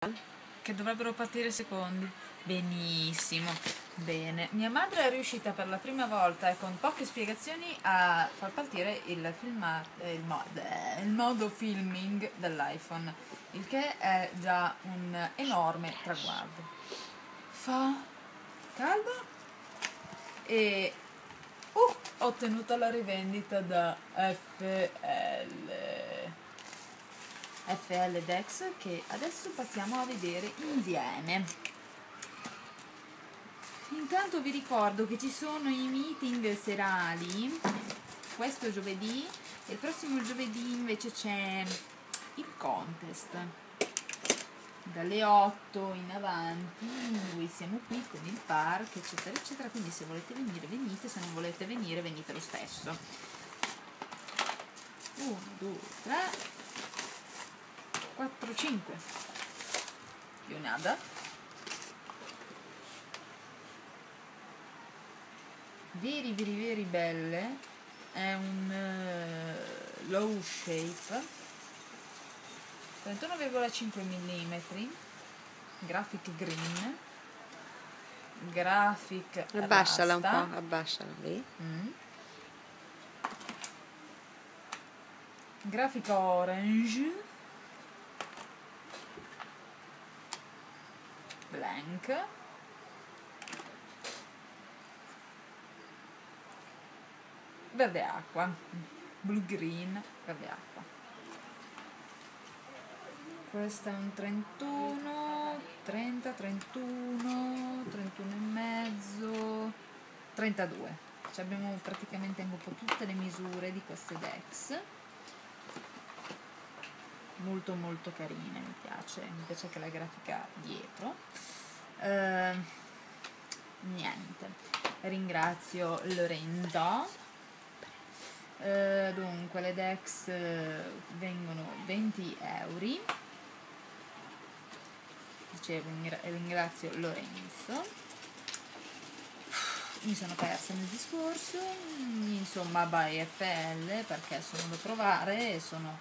Che dovrebbero partire secondi. Benissimo, bene. Mia madre è riuscita per la prima volta e con poche spiegazioni a far partire il modo filming dell'iPhone, il che è già un enorme traguardo. Fa caldo e ho ottenuto la rivendita da FL Dex, che adesso passiamo a vedere insieme. Intanto vi ricordo che ci sono i meeting serali questo giovedì e il prossimo giovedì invece c'è il contest dalle 8 in avanti. Noi siamo qui con il park eccetera eccetera, quindi se volete venire venite, se non volete venire venite lo stesso. 1 2 3 4 5 più nada. Veri belle. È un low shape 31,5 mm, graphic green, graphic Abbassala un rasta. po', abbassala lì. Graphic orange, blank, verde acqua, blue green, verde acqua. Questo è un 31, 30, 31, 31 e mezzo, 32. Cioè abbiamo praticamente un po' tutte le misure di queste Dex. Molto molto carine, mi piace anche la grafica dietro. Niente, ringrazio Lorenzo. Dunque le Dex vengono 20 euro. Dicevo, ringrazio Lorenzo. Mi sono persa nel discorso. Insomma, by FL, perché sono da provare e sono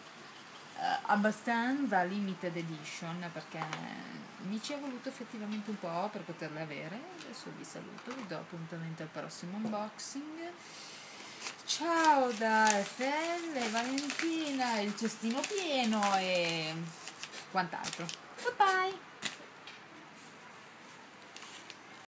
abbastanza limited edition, perché mi ci è voluto effettivamente un po' per poterle avere. Adesso vi saluto, vi do appuntamento al prossimo unboxing. Ciao da FL, Valentina, il cestino pieno e quant'altro. Bye bye!